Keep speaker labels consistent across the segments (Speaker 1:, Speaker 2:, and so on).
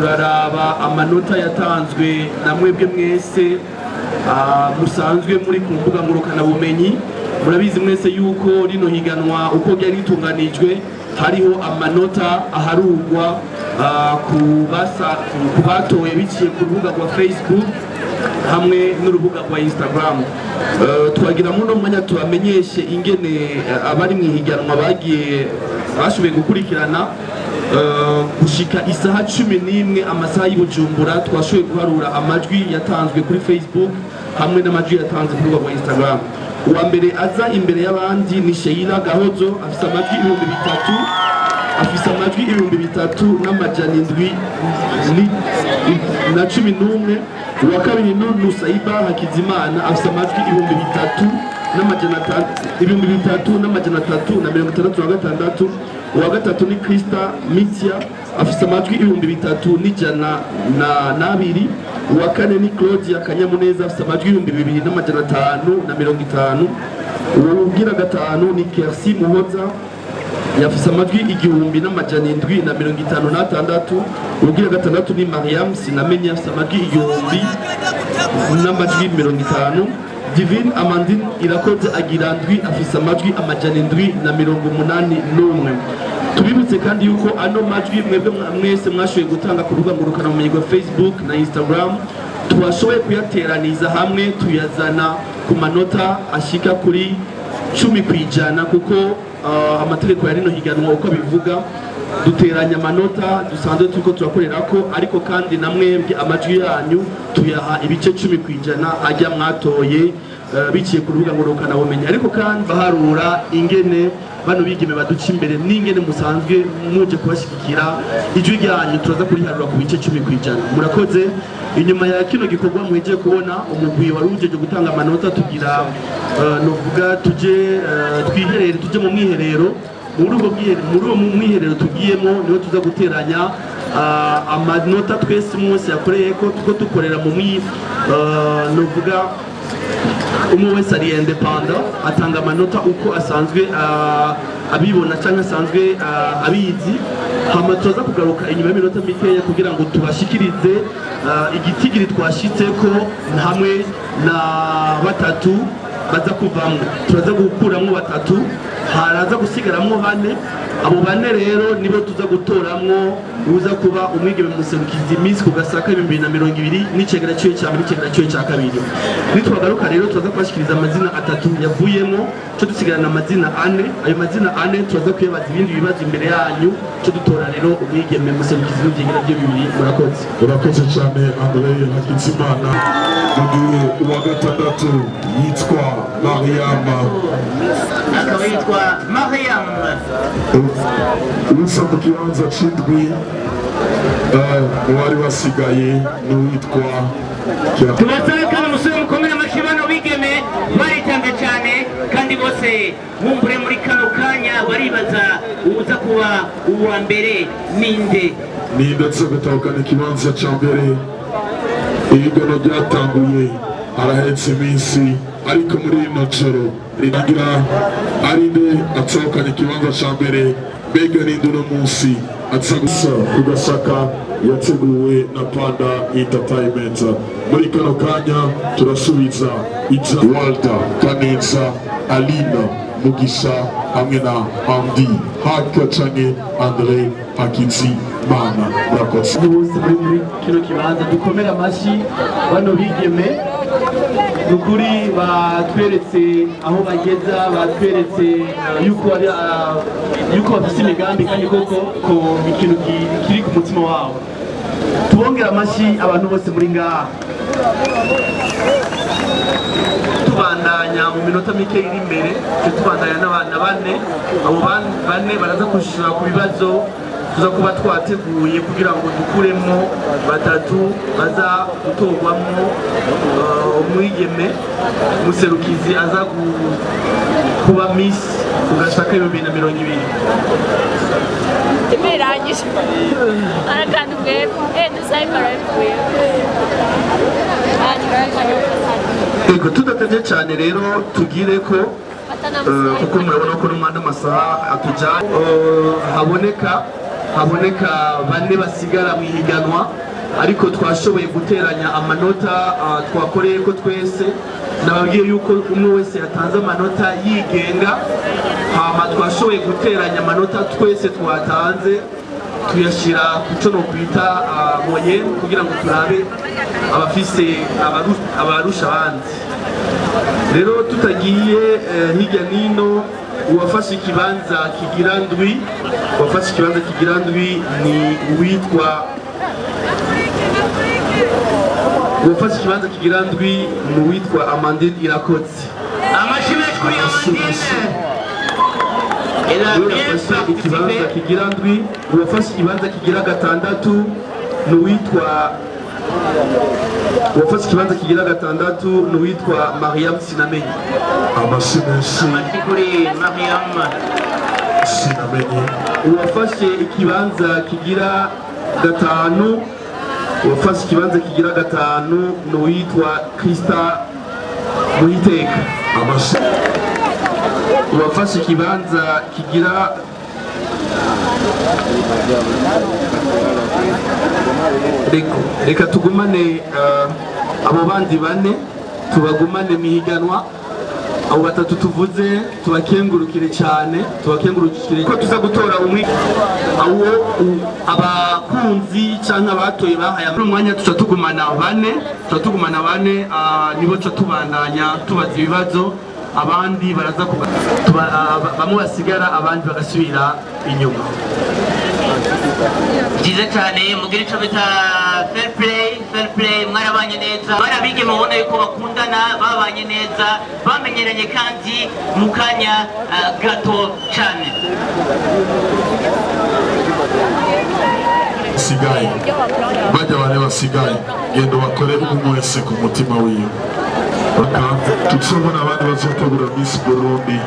Speaker 1: turaraba amanota yatanzwe na mwebwe mwese musanzwe muri ku mbuga ngurukana bumenyi. Murabizi mwese yuko rino higanwa uko ryari ritunganijwe hariho amanota aharugwa ku batoye biciye ku rubuga rwa Facebook hamwe n'urubuga rwa Instagram. Twagira muno mwanya tubamenyeshe ingene abari mu higanwa bagiye bashoboye gukurikirana gushika isaha 11 amasaha y'Ibujumbura. Twashoboye guharura amajwi yatanzwe kuri Facebook hamwe n'amajwi yatanzwe kuri rwa Instagram. Uwa mbere aza imbere y'abandi ni Sheila Gahozo afise amajwi 3000, afise amajwi 3711. Uwa kabiri ni Saiba Hakizimana afise amajwi 3366. Uwa gatatu ni Krista Mitia afise amajwi 3102. Uwa kane ni Claudia Kanyamuneza afise amajwi 2550. Uwugira gatanu ni Kersi Muhoza yafise amajwi 1756. Uwugira gatandatu ni Mariam Sinamenya afise amajwi 1050. Divine Amandine Irakoze Agirandwi afise amajwi 781. Tubibutse kandi yuko ano majwi mwebwe mwese mwashoboye gutanga ku rubuga ngurukana bumenyi rwa Facebook na Instagram twashoboye kuyateraniza hamwe tuyazana ku manota ashika kuri 10% kuko amategeko ya rino higanwa uko bivuga duteranya amanota dusanzwe turiko turakorerako, ariko kandi namwebwe amajwi yanyu tuyaha ibice 10% ajya mwatoye biciye ku rubuga ngurukana bumenyi. Ariko kandi baharura ingene bano bigeme baduca imbere n'ingene musanzwe muje kubashikira ijwi ryanyu turaza kuriharura ku bice 10%. Murakoze. Inyuma ya kino gikorwa mweje kubona umugwi warujeje gutanga amanota tugira novuga tuje twiherere tuje mu mwiherero. Muri uwo mwiherero tugiyemo niho tuza guteranya amanota twese mwese yakoreye ko tuko dukorera mu novuga umwe wese ari independent atanga amanota uko asanzwe abibona cyangwa asanzwe abizi. Hama tuza kugaruka inyuma y'iminota mikeya kugira ngo tubashikirize igitigiri twashitse ko hamwe na batatu baza kuvamwe. Turaza gukuramwo batatu haraza gusigaramwo 4. Abo 4 rero nibo tuza gutoramwo uza kuba umwigeme muserukizi Miss ku Gasaka 2020 n'icegera cyo cya mbere n'icegera cyo cya kabiri. Nitwagaruka rero tuza kubashikiriza amazina 3 yavuyemo cyo dusigarana amazina 4. Ayo mazina 4 tuza kuyabaza ibindi bibazo imbere yanyu cyo dutora rero umwigeme muserukizi n'icegera byo bibiri. Murakoze.
Speaker 2: Urakoze cyane Andre Hakizimana. Mugiye uwa gatandatu yitwa Mariam.
Speaker 3: Akaba yitwa Mariam.
Speaker 2: Usa mu kibanza c'indwi wari wasigaye n'uwitwa
Speaker 3: tubasabe kandi umusore mukomere amashyi bano bigeme baritanga cyane kandi bose bumbure muri kano kanya baribaza uza kuba uwa mbere ninde
Speaker 2: ndetse gutahukana ikibanza ca mbere. Ihiganwa ryatanguye harahetse iminsi, ariko muri rino joro riragira arinde atahukana ikibanza ca mbere. Mbega ninde uno munsi aza gusa ku Gasaka yateguwe na Panda Entertainment. Muri kano kanya turasubiza Ija Walter Kaneza, Alina Mugisha hamwe na Andy Haka canke Andre Hakizimana. Murakoze.
Speaker 1: Bose muri kino kibanza dukomera amashyi bano bigeme. Nukuri batweretse aho bageza, batweretse yuko ari yuko bafite imigambi kandi koko ko ikintu kiri ku mutima wabo. Tubongera amashyi abantu bose muri ngaha. Tubandanya mu minota mike iri imbere, tubandanya n'abana 4. Abo 4 baraza kushura ku bibazo tuza kuba twateguye kugira ngo dukuremo 3 baza gutorwamo umwigeme muserukizi aza kuba Miss ku Gasaka 2020.
Speaker 4: Imirangije arakandi mwebwe dusayimara bivuye.
Speaker 1: Ego tudatevye cyane rero tugire ko kuko murabona ko n'umwana amasaha atujanye haboneka haboneka bane basigara mu ihiganwa ariko twashoboye guteranya amanota twakoreye ko twese nababwiye yuko umwe wese yatanze amanota yigenga hama twashoboye guteranya amanota twese twatanze tuyashira kuco no kwita moyenne kugira ngo turabe abafise abarusha abandi rero tutagiye hirya nino uwafashe ikibanza kigira ndwi ni uwitwa uwafashe ikibanza kigira ndwi ni uwitwa Amandine Irakoze
Speaker 3: amashimwe kuri
Speaker 1: uwafashe ikibanza kigira ndwi uwafashe ikibanza kigira gatandatu ni uwitwa uwafashe ikibanza kigira gatandatu ni uwitwa Mariam Sinamenye
Speaker 3: amashyi kuri Mariam
Speaker 2: Sinamenye
Speaker 1: uwafashe ikibanza kigira gatanu uwafashe ikibanza kigira gatanu ni uwitwa Krista Muhiteka uwafashe ikibanza kigira reka tugumane abo bandi bane tubagumane mihiganwa abo batatu tuvuze tubakengurukire cyane ko tuza gutora umwe awo abakunzi cyangwa abatoye bahaye umwanya tuca tugumana bane nibo tuca tubandanya tubaza ibibazo abandi baraza bamwe basigara abandi bagasubira inyuma
Speaker 3: byiza cyane mugira icyo bita fair play mwarabanye neza barabige mubona yuko bakundana babanye neza bamenyeranye kandi mu kanya gato cyane
Speaker 2: sigaye bajya bane basigaye genda bakore umwe wese ku mutima wiwe tusobona abandi bazotegura Miss Burundi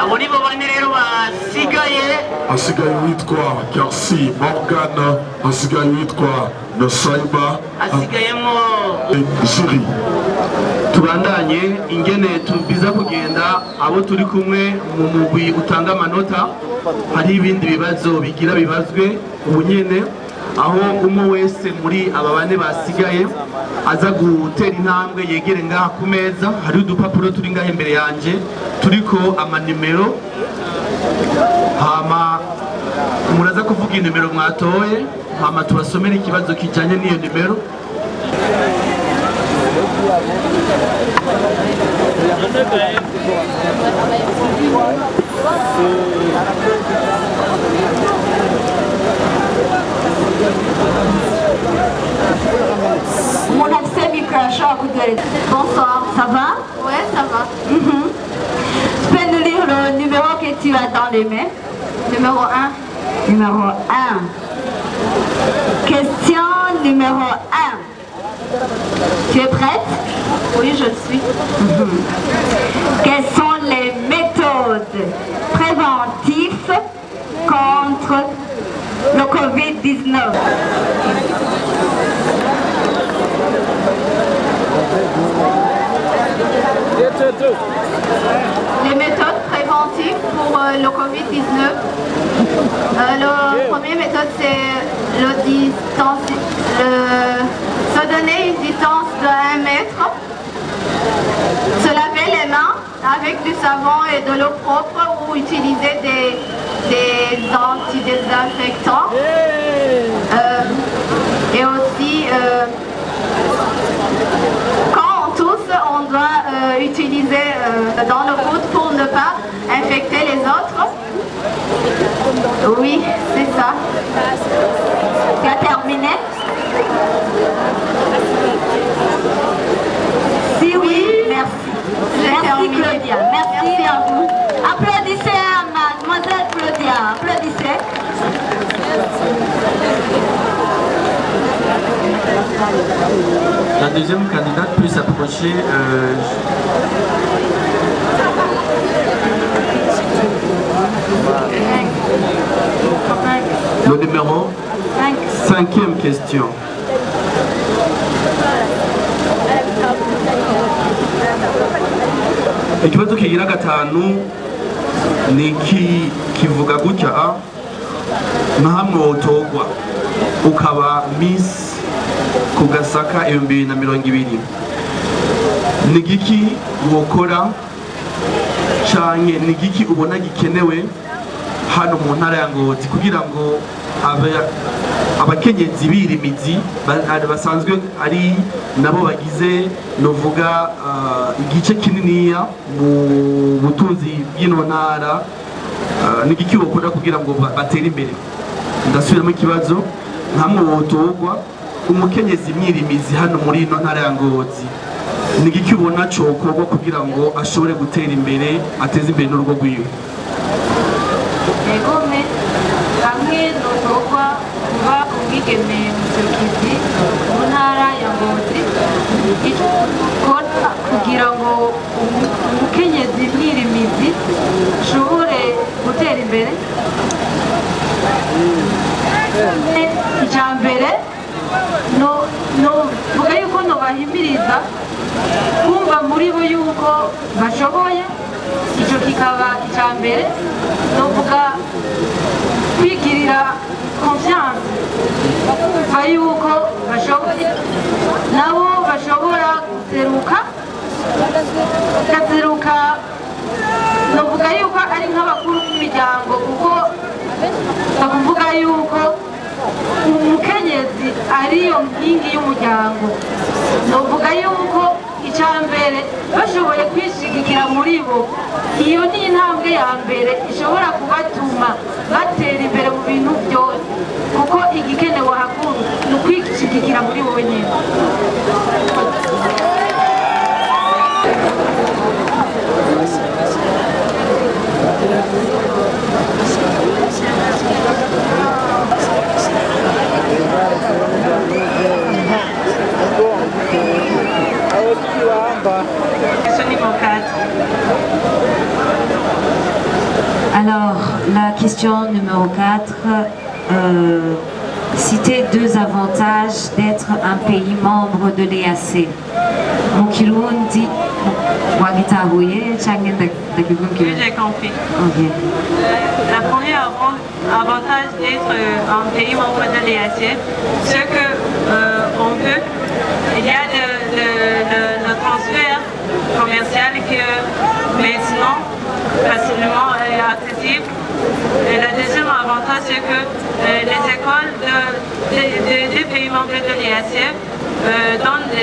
Speaker 3: abo nibo bane rero basigaye
Speaker 2: hasigaye witwa Kersi Morgan hasigaye witwa Nosaiba
Speaker 3: hasigayemo
Speaker 2: Jiri
Speaker 1: tubandanye ingene tubiza kugenda abo turi kumwe mu mugwi utanga amanota hari ibindi bibazo bigira bibazwe ubunyene aho umwe wese muri aba bane basigaye aza gutera intambwe yegere ngaha ku meza hari udupapuro turi ngaha imbere yanje turiko amanimero hama muraza kuvuga inimero mwatoye hama tubasomera ikibazo kijanye n'iyo nimero
Speaker 5: Mon accès micro-choc de... Bonsoir, ça va?
Speaker 4: Ouais, ça va.
Speaker 5: Tu peux nous lire le numéro que tu as dans les mains?
Speaker 4: Numéro 1.
Speaker 5: Numéro 1. Question numéro 1. Tu es prête?
Speaker 4: Oui, je le suis.
Speaker 5: Quelles sont les méthodes préventives contre le Covid-19?
Speaker 4: Les méthodes préventives pour le Covid-19. La première méthode, c'est se donner une distance de 1 mètre. Se laver les mains avec du savon et de l'eau propre ou utiliser des antidésinfectants. Et aussi, quand on tousse, on doit utiliser dans le coude pour ne pas infecter les autres. Oui, c'est ça.
Speaker 5: Tu as terminé? Si oui, merci. Merci Claudia, merci à vous. Applaudissez à mademoiselle Claudia, applaudissez.
Speaker 1: La deuxième candidate peut s'approcher. Le numéro 5e question. Ikibazo kigira gatanu ni kivuga gutya nka hamwe wotogwa ukaba Miss ku Gasaka 2020 ni giki wokora canke ni giki ubona gikenewe hano mu ntara ya Ngozi kugira ngo abakenyezi birimizi basanzwe ari nabo bagize novuga igice kininiya mu butunzi bw'ino ntara ni giki wokora kugira ngo batere imbere. Ndasubiramo ikibazo nkamwe wotogwa umukenyezi mwirimizi hano muri ino ntara ya Ngozi ni giki ubona cokorwa kugira ngo ashobore gutera imbere ateze imbere n'urugo rwiwe.
Speaker 6: Egome hamwe n'ukorwa kuba ubwigeme muserukizi mu ntara ya Ngozi kugira ngo umukenyezi mwirimizi ashobore gutera imbere. Icambere vuga yuko nobahimiriza kumva muri bo yuko bashoboye. Ico kikaba icambere novuga kwigirira confiance kumva yuko bashoboye nabo bashobora guseruka novuga yuko ari nk'abakuru b'imiryango kuko bakuvuga yuko umukenyezi ariyo nkingi y'umuryango. Novuga yuko icambere bashoboye kwishigikira muri bo, iyo ni intambwe ya mbere ishobora kubatuma batera imbere mu bintu byose kuko igikenewe hakuru ni ukwishigikira muri bo nyine.
Speaker 7: Alors, la question numéro 4, citer 2 avantages d'être un pays membre de l'EAC. Mukirundi, Wagitahuye,
Speaker 6: J'ai compris.
Speaker 7: Okay.
Speaker 6: La première avantage d'être un pays membre de l'EAC, c'est que on peut, il y a le transfert commercial que maintenant facilement accessible. Et le deuxième avantage, c'est que les écoles des pays membres de l'EAC donnent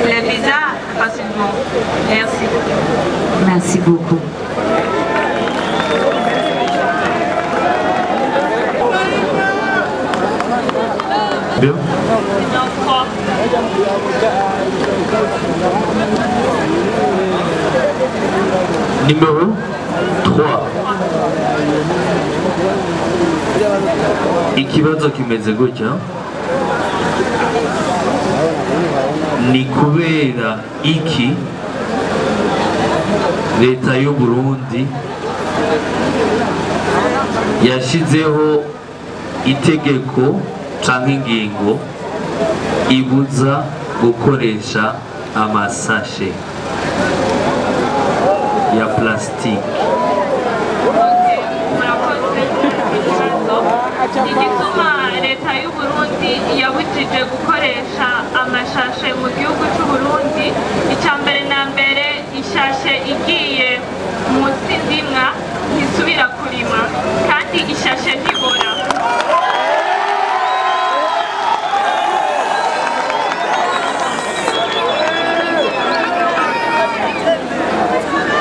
Speaker 6: les visas facilement. Merci.
Speaker 7: Merci beaucoup.
Speaker 1: Bien. Numéro 3. Ikibazo kimeze gutya ni kubera iki leta y'u Burundi yashizeho itegeko canke ingingo ibuza gukoresha amasashe ya plastique.
Speaker 6: Igituma leta y'u Burundi yabujije gukoresha amashashe mu gihugu cy'u Burundi, icambere na mbere ishashe igiye munsi ndimwa ntisubira kurima kandi ishashe ntibora.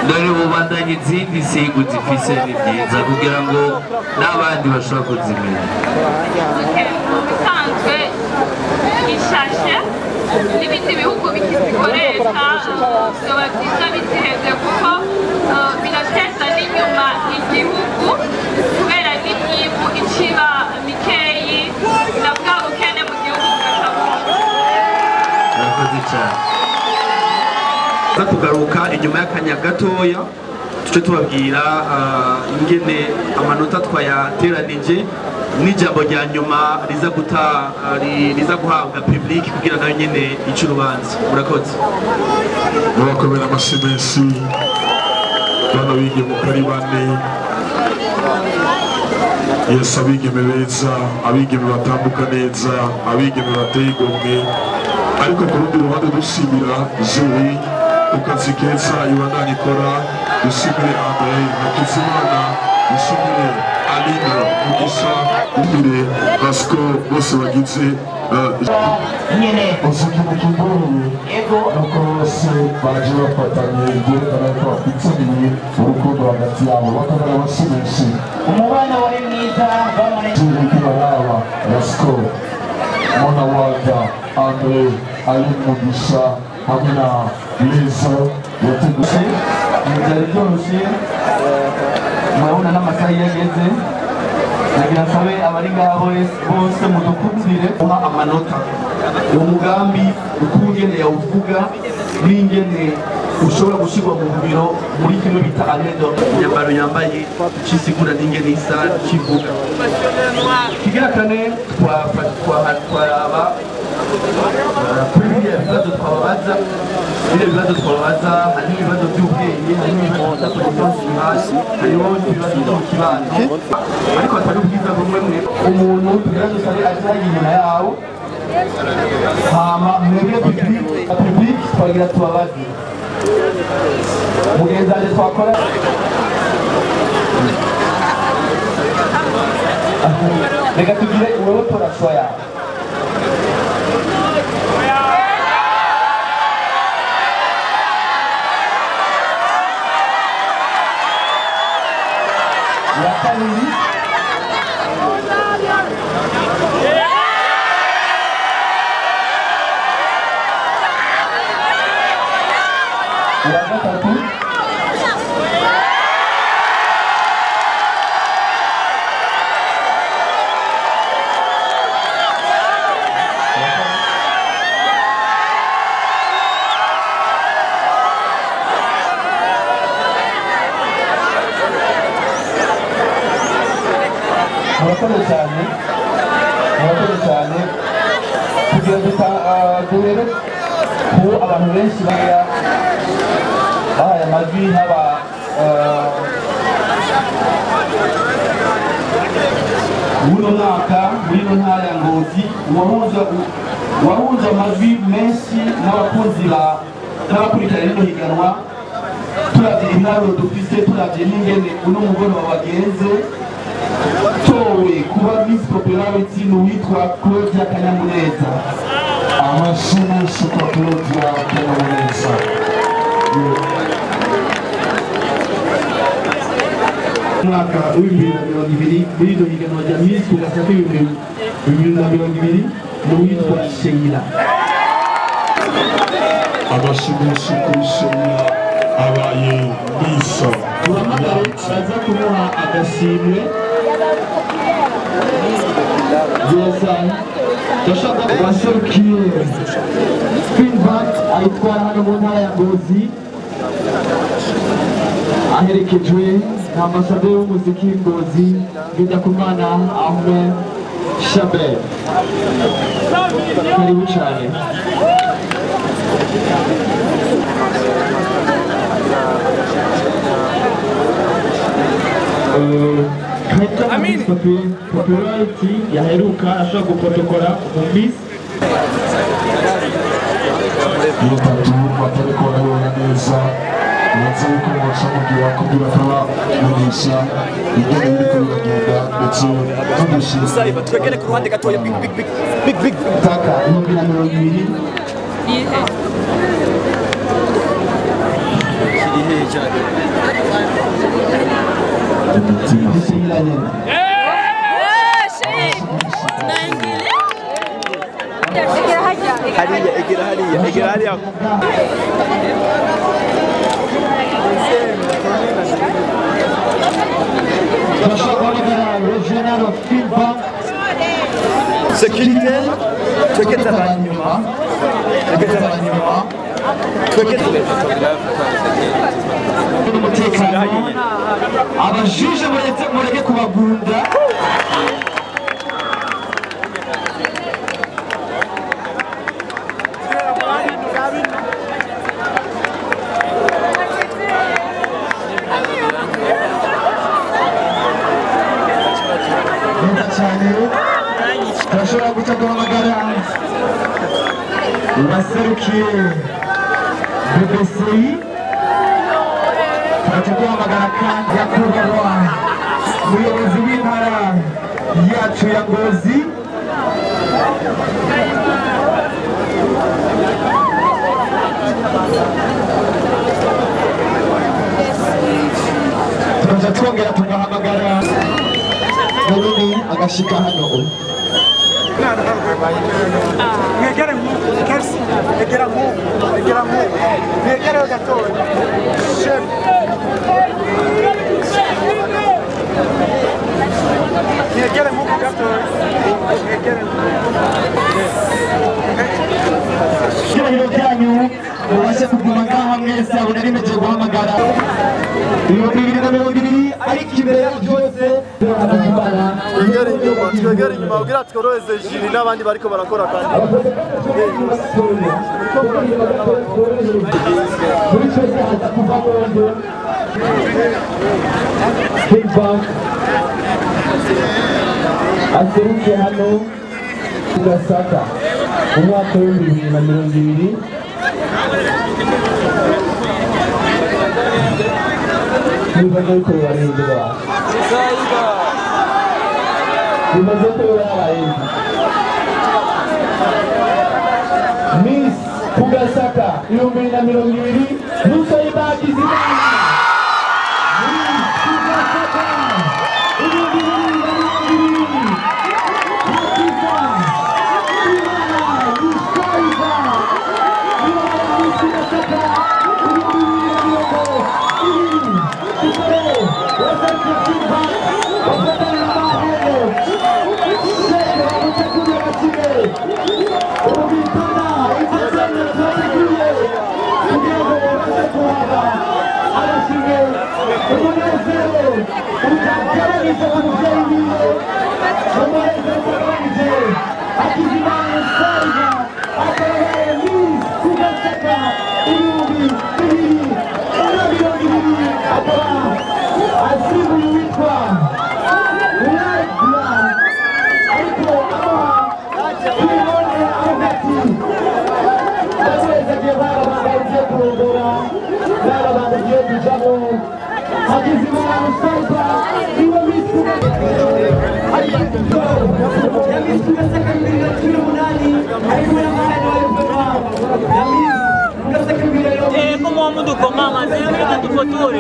Speaker 1: Dore bubandanye izindi sigo zifise ni byiza kugira ngo n'abandi bashobora kuzimenya.
Speaker 6: Mu bisanzwe ishashe n'ibindi bihugu bikizikoresha biba byiza biziheze kuko birateza n'inyuma igihugu kubera n'imyibu iciba mikeyi na bwa bukene mu gihugu bugashobora.
Speaker 1: Murakoze cyane. Kugaruka inyuma y'akanya gatoya tuce tubabwira ingene amanota twayateranije n'ijambo rya nyuma riza guhabwa public kugira nayo nyene ica urubanza. Murakoze.
Speaker 2: Murakomera amashyi menshi bano bige mu kari bane Yes, abigeme beza, abigeme batambuka neza, abigeme bateye igomwe. Ariko ku rundi ruhande dushimira Zoe ku kazi keza ibandanya ikora, dushimire Andre Hakizimana, dushimire Aline Mugisha, dushimire Vasco bose bagize usukimu kiguru nuko bose baje bafatanye byerekana ko bafitaniye urukundo hagati yabo bakabara bashimishe
Speaker 3: umubano wari mwiza
Speaker 2: baraba Vasco Mona Walda Andre Aline Mugisha hamwe na Lizo yategutse
Speaker 1: byari byoroshye murabona n'amasaha iyo ageze nagira nsabe abari ngaho bose mudukundire uha amanota uwo mugambi uko ingene yawuvuga n'ingene ushobora gushyirwa mu biro muri kimwe bita anedo imyambaro yambaye cisigura n'ingene isa kivuga kigira kane twaraba kuri biriya bibazo twababaza harimo ibibazo by'ubwenge harimo ibibazo by'akonferensi hasi harimo ibibazo byo mu kibano ariko hatari ubwiza bumwe umuntu tugira dusabe aziraye inyuma yawo hama mwebwe public twagira tubabaze mugenzi wanjye twakora reka tugire wowe tora choix yawe ya kabiri ya gatatu murakoze cyane kugira duhere ku abantu benshi bahaye amajwi haba muri mwaka muri ino ntara ya Ngozi wahuje amajwi menshi n'abakunzi n'abakurikirana rino higanwa turavye ibiharuro dufise turavye n'ingene uno mugoroba wagenze towe kuba Miss Popularity n'uwitwa Claudia Kanyamuneza
Speaker 2: amashimisho kwa Claudia Kanyamuneza
Speaker 1: mwaka w'2020 muri ino higanwa rya Miss ku gasaka 2020 n'uwitwa Sheila
Speaker 2: amashimisho kuri Sheila abaye Miss
Speaker 1: turamagare baza kumuha agashimwe ndashaka waserukiye Spinbat ayitwara hano mu ntara ya Ngozi aherekejwe na ambasaderi w'umuziki Ngozi Ngendakumana Ahmed Shabel karibu cyane Miss Popularity yaheruka ashobora gupotokora mu Miss
Speaker 2: yitatu batariko barabona neza ndetse yuko bacamugira kugira akaba mugisha ingene biriko biragenda ndetse n'udushimwe
Speaker 8: twegere ku ruhande gatoya big
Speaker 1: taka 2020
Speaker 8: kiri cyane egera hariya sécurité twekeza abanyuma
Speaker 1: umutekano abajije mureke kubagunda
Speaker 9: waserukiye BBCI turaca duhamagara kandi nyakubahwa umuyobozi w'intara yacu ya Ngozi turaca twongera tugahamagara munini agashika hano
Speaker 10: mwegere nk'ubu kersi egera nk'ubu mwegere gatoya chef mwegere nk'ubu gatoya mwegere
Speaker 9: ibirahiro byanyu mubashe kuguma ngaha mwese abo nari meje guhamagara 2020 ariko imbere ya byose
Speaker 10: twegere inyuma kugira tworoheze jiri n'abandi bariko barakora kandi
Speaker 9: aserukiye hano Gasaka umwaka w'2020 bimaze ko barindira bimaze ko barindira Miss Kugasaka 2020 Nusayiba Kizimana Miss Kugasaka
Speaker 3: 'Como mundo com mama, sempre tá do futuro.